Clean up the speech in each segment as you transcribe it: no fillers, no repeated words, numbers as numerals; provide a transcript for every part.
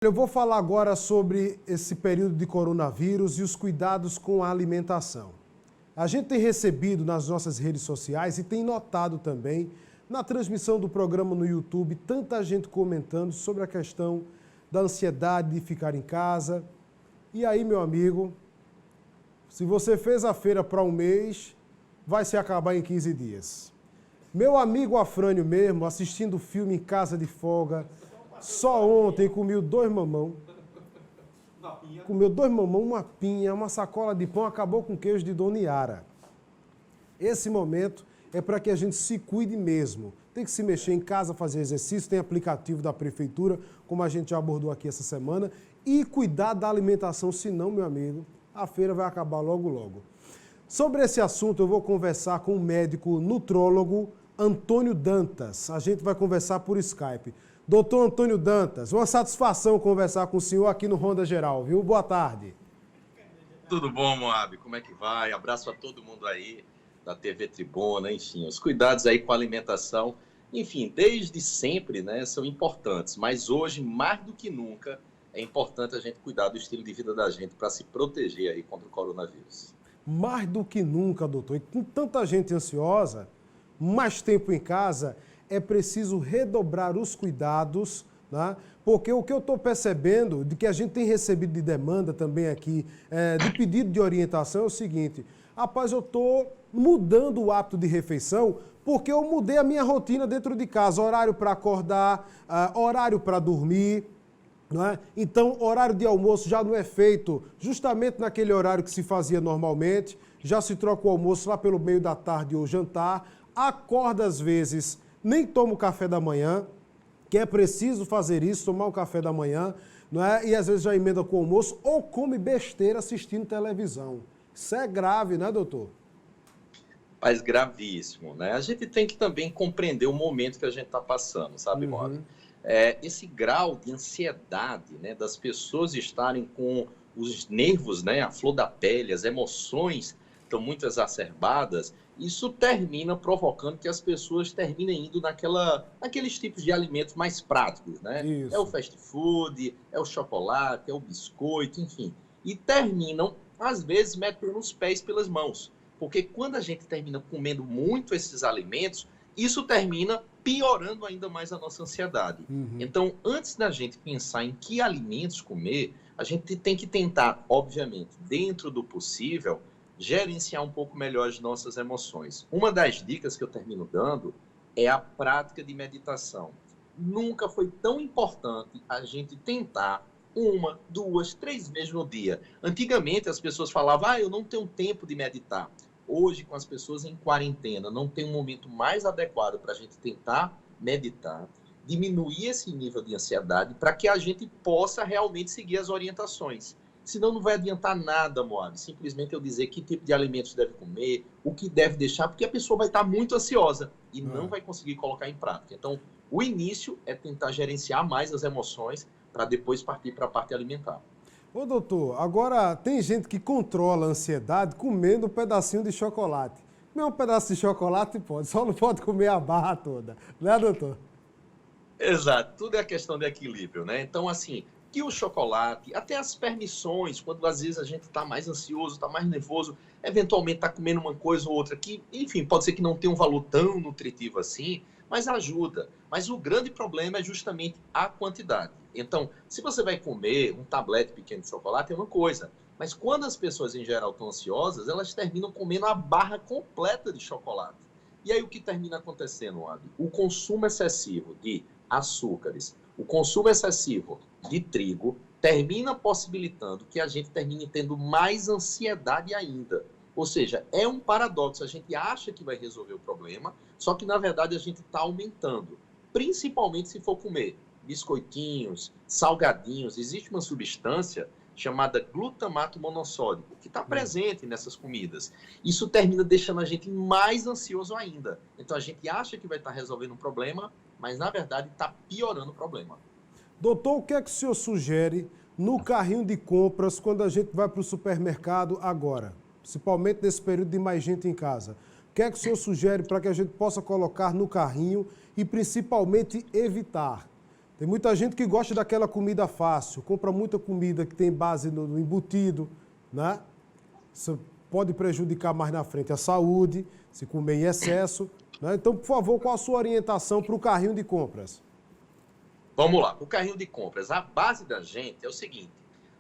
Eu vou falar agora sobre esse período de coronavírus e os cuidados com a alimentação. A gente tem recebido nas nossas redes sociais e tem notado também na transmissão do programa no YouTube tanta gente comentando sobre a questão da ansiedade de ficar em casa. E aí, meu amigo, se você fez a feira para um mês, vai se acabar em 15 dias. Meu amigo Afrânio mesmo, assistindo filme em casa de folga, só ontem comeu 2 mamão. Comeu 2 mamão, uma pinha, uma sacola de pão, acabou com queijo de Dona Yara. Esse momento é para que a gente se cuide mesmo. Tem que se mexer em casa, fazer exercício, tem aplicativo da prefeitura, como a gente já abordou aqui essa semana, e cuidar da alimentação, senão, meu amigo, a feira vai acabar logo, logo. Sobre esse assunto, eu vou conversar com o médico nutrólogo Antônio Dantas. A gente vai conversar por Skype. Doutor Antônio Dantas, uma satisfação conversar com o senhor aqui no Ronda Geral, viu? Boa tarde. Tudo bom, Moab? Como é que vai? Abraço a todo mundo aí da TV Tribuna, enfim, os cuidados aí com a alimentação, enfim, desde sempre, né, são importantes, mas hoje, mais do que nunca, é importante a gente cuidar do estilo de vida da gente para se proteger aí contra o coronavírus. Mais do que nunca, doutor, e com tanta gente ansiosa, mais tempo em casa, é preciso redobrar os cuidados, né? Porque o que eu estou percebendo, de que a gente tem recebido de demanda também aqui, de pedido de orientação, é o seguinte: rapaz, eu estou mudando o hábito de refeição porque eu mudei a minha rotina dentro de casa, horário para acordar, horário para dormir, não é? Então, horário de almoço já não é feito justamente naquele horário que se fazia normalmente, já se troca o almoço lá pelo meio da tarde ou jantar, acorda às vezes, nem toma o café da manhã, que é preciso fazer isso, tomar o café da manhã, não é? E às vezes já emenda com o almoço ou come besteira assistindo televisão. Isso é grave, né, doutor? Mas gravíssimo, né? A gente tem que também compreender o momento que a gente está passando, sabe, Moab? Esse grau de ansiedade, né, das pessoas estarem com os nervos, né, a flor da pele, as emoções estão muito exacerbadas, isso termina provocando que as pessoas terminem indo naqueles tipos de alimentos mais práticos, né? Isso. É o fast food, é o chocolate, é o biscoito, enfim. E terminam, às vezes, metendo os pés pelas mãos. Porque quando a gente termina comendo muito esses alimentos, isso termina piorando ainda mais a nossa ansiedade. Então, antes da gente pensar em que alimentos comer, a gente tem que tentar, obviamente, dentro do possível, gerenciar um pouco melhor as nossas emoções. Uma das dicas que eu termino dando é a prática de meditação. Nunca foi tão importante a gente tentar 1, 2, 3 vezes no dia. Antigamente as pessoas falavam, eu não tenho tempo de meditar. Hoje, com as pessoas em quarentena, não tem um momento mais adequado para a gente tentar meditar, diminuir esse nível de ansiedade para que a gente possa realmente seguir as orientações. Senão não vai adiantar nada, Moab. Simplesmente eu dizer que tipo de alimentos deve comer, o que deve deixar, porque a pessoa vai estar muito ansiosa e não vai conseguir colocar em prática. Então, o início é tentar gerenciar mais as emoções para depois partir para a parte alimentar. Ô, doutor, agora tem gente que controla a ansiedade comendo um pedacinho de chocolate. Comer um pedaço de chocolate pode, só não pode comer a barra toda, né, doutor? Exato, tudo é questão de equilíbrio, né? Então, assim, que o chocolate, até as permissões, quando às vezes a gente está mais ansioso, está mais nervoso, eventualmente está comendo uma coisa ou outra que, enfim, pode ser que não tenha um valor tão nutritivo assim, mas ajuda. Mas o grande problema é justamente a quantidade. Então, se você vai comer um tablete pequeno de chocolate, é uma coisa. Mas quando as pessoas em geral estão ansiosas, elas terminam comendo a barra completa de chocolate. E aí o que termina acontecendo, Abi? O consumo excessivo de açúcares, o consumo excessivo de trigo termina possibilitando que a gente termine tendo mais ansiedade ainda. Ou seja, é um paradoxo. A gente acha que vai resolver o problema, só que na verdade a gente está aumentando. Principalmente se for comer biscoitinhos, salgadinhos. Existe uma substância chamada glutamato monossódico, que está presente nessas comidas. Isso termina deixando a gente mais ansioso ainda. Então a gente acha que vai estar resolvendo um problema, mas na verdade está piorando o problema. Doutor, o que é que o senhor sugere no carrinho de compras quando a gente vai para o supermercado agora? Principalmente nesse período de mais gente em casa. O que é que o senhor sugere para que a gente possa colocar no carrinho e principalmente evitar? Tem muita gente que gosta daquela comida fácil, compra muita comida que tem base no embutido, né? Isso pode prejudicar mais na frente a saúde, se comer em excesso, né? Então, por favor, qual a sua orientação para o carrinho de compras? Vamos lá, o carrinho de compras. A base da gente é o seguinte: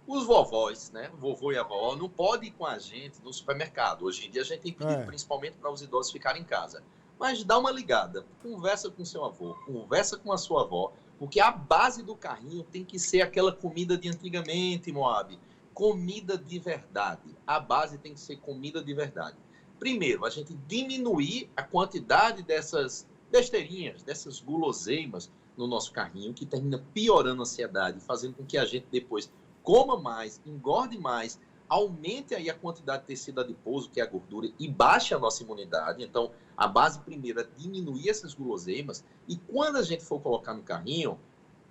os vovós, né? O vovô e a vovó não podem ir com a gente no supermercado. Hoje em dia a gente tem pedido principalmente para os idosos ficarem em casa. Mas dá uma ligada, conversa com seu avô, conversa com a sua avó, porque a base do carrinho tem que ser aquela comida de antigamente, Moab. Comida de verdade. A base tem que ser comida de verdade. Primeiro, a gente diminuir a quantidade dessas besteirinhas, dessas guloseimas no nosso carrinho, que termina piorando a ansiedade, fazendo com que a gente depois coma mais, engorde mais, aumente aí a quantidade de tecido adiposo, que é a gordura, e baixe a nossa imunidade. Então, a base primeiro é diminuir essas guloseimas, e quando a gente for colocar no carrinho,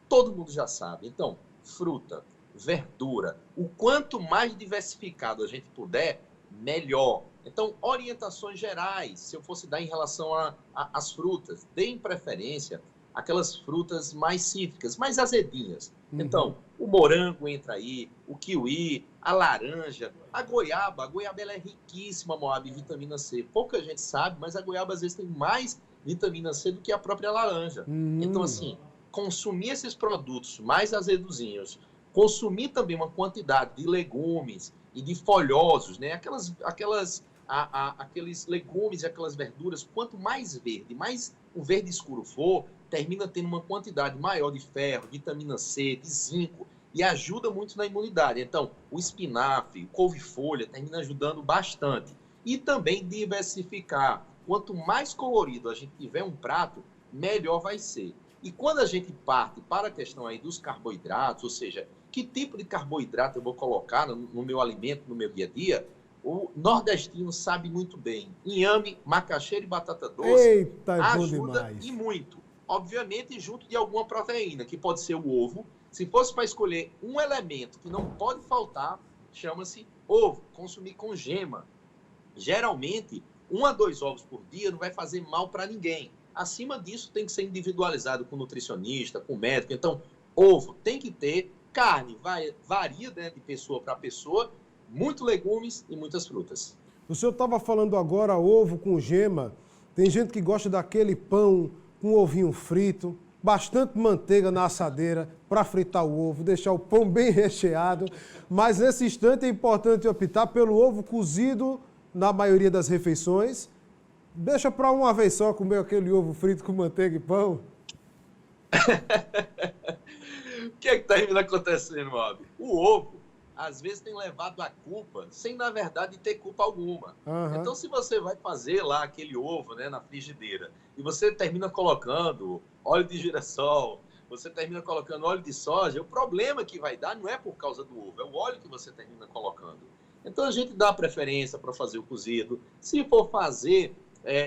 todo mundo já sabe. Então, fruta, verdura, o quanto mais diversificado a gente puder, melhor. Então, orientações gerais, se eu fosse dar em relação às frutas, deem preferência aquelas frutas mais cítricas, mais azedinhas. Então, o morango entra aí, o kiwi, a laranja, a goiaba ela é riquíssima, Moab, em vitamina C. Pouca gente sabe, mas a goiaba às vezes tem mais vitamina C do que a própria laranja. Então, assim, consumir esses produtos mais azedozinhos, consumir também uma quantidade de legumes e de folhosos, né? Aqueles legumes e aquelas verduras, quanto mais verde, mais o verde escuro for, termina tendo uma quantidade maior de ferro, vitamina C, de zinco, e ajuda muito na imunidade. Então, o espinafre, o couve-folha, termina ajudando bastante. E também diversificar. Quanto mais colorido a gente tiver um prato, melhor vai ser. E quando a gente parte para a questão aí dos carboidratos, ou seja, que tipo de carboidrato eu vou colocar no meu alimento, no meu dia a dia, o nordestino sabe muito bem. Inhame, macaxeira e batata doce. Eita, é bom ajuda demais. E muito. Obviamente, junto de alguma proteína, que pode ser o ovo. Se fosse para escolher um elemento que não pode faltar, chama-se ovo. Consumir com gema. Geralmente, 1 a 2 ovos por dia não vai fazer mal para ninguém. Acima disso, tem que ser individualizado com nutricionista, com médico. Então, ovo tem que ter. Carne varia, né, de pessoa para pessoa. Muito legumes e muitas frutas. O senhor estava falando agora ovo com gema. Tem gente que gosta daquele pão com ovinho frito, bastante manteiga na assadeira para fritar o ovo, deixar o pão bem recheado. Mas nesse instante é importante optar pelo ovo cozido na maioria das refeições. Deixa para uma vez só comer aquele ovo frito com manteiga e pão. O que está acontecendo, Moab? O ovo, às vezes, tem levado a culpa sem, na verdade, ter culpa alguma. Então, se você vai fazer lá aquele ovo, né, na frigideira e você termina colocando óleo de girassol, você termina colocando óleo de soja, o problema que vai dar não é por causa do ovo, é o óleo que você termina colocando. Então, a gente dá preferência para fazer o cozido. Se for fazer,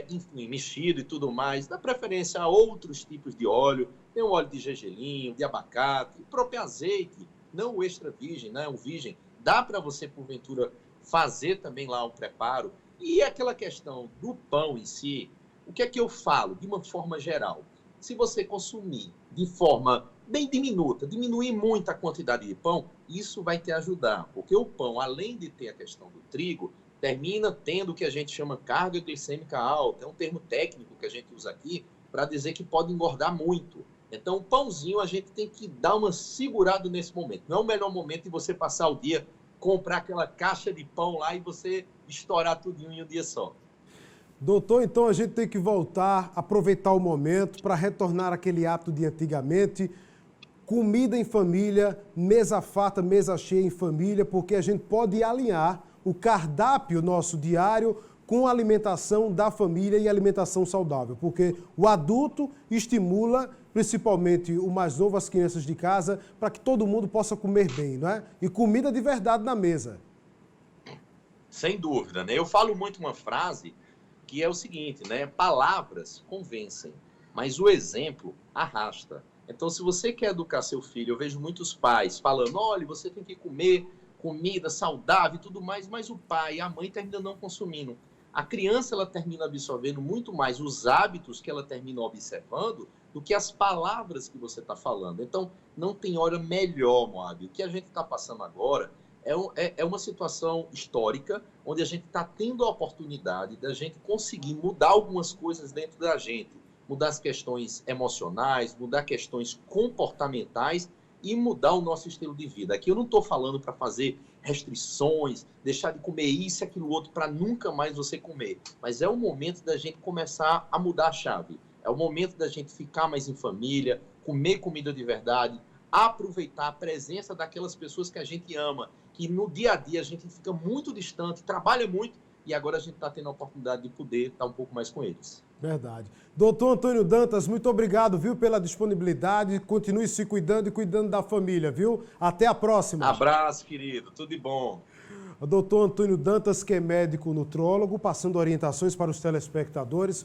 enfim, mexido e tudo mais, dá preferência a outros tipos de óleo. Tem o óleo de gergelim, de abacate, o próprio azeite, não o extra virgem, né? O virgem, dá para você, porventura, fazer também lá o preparo. E aquela questão do pão em si, o que é que eu falo de uma forma geral? Se você consumir de forma bem diminuta, diminuir muito a quantidade de pão, isso vai te ajudar, porque o pão, além de ter a questão do trigo, termina tendo o que a gente chama carga glicêmica alta, é um termo técnico que a gente usa aqui para dizer que pode engordar muito. Então, o pãozinho a gente tem que dar uma segurada nesse momento. Não é o melhor momento de você passar o dia, comprar aquela caixa de pão lá e você estourar tudo em um dia só. Doutor, então a gente tem que voltar, aproveitar o momento para retornar àquele hábito de antigamente. Comida em família, mesa farta, mesa cheia em família, porque a gente pode alinhar o cardápio nosso diário com a alimentação da família e alimentação saudável, porque o adulto estimula, principalmente o mais novo, as crianças de casa, para que todo mundo possa comer bem, não é? E comida de verdade na mesa. Sem dúvida, né? Eu falo muito uma frase que é o seguinte, né? Palavras convencem, mas o exemplo arrasta. Então, se você quer educar seu filho, eu vejo muitos pais falando, olha, você tem que comer comida saudável e tudo mais, mas o pai e a mãe terminam não consumindo. A criança ela termina absorvendo muito mais os hábitos que ela termina observando do que as palavras que você está falando. Então, não tem hora melhor, Moab. O que a gente está passando agora é uma situação histórica onde a gente está tendo a oportunidade da gente conseguir mudar algumas coisas dentro da gente, mudar as questões emocionais, mudar questões comportamentais e mudar o nosso estilo de vida. Aqui eu não estou falando para fazer restrições, deixar de comer isso e aquilo outro para nunca mais você comer, mas é o momento da gente começar a mudar a chave. É o momento da gente ficar mais em família, comer comida de verdade, aproveitar a presença daquelas pessoas que a gente ama, que no dia a dia a gente fica muito distante, trabalha muito, e agora a gente está tendo a oportunidade de poder estar um pouco mais com eles. Verdade. Doutor Antônio Dantas, muito obrigado, viu, pela disponibilidade. Continue se cuidando e cuidando da família, viu? Até a próxima. Abraço, querido. Tudo de bom. O doutor Antônio Dantas, que é médico nutrólogo, passando orientações para os telespectadores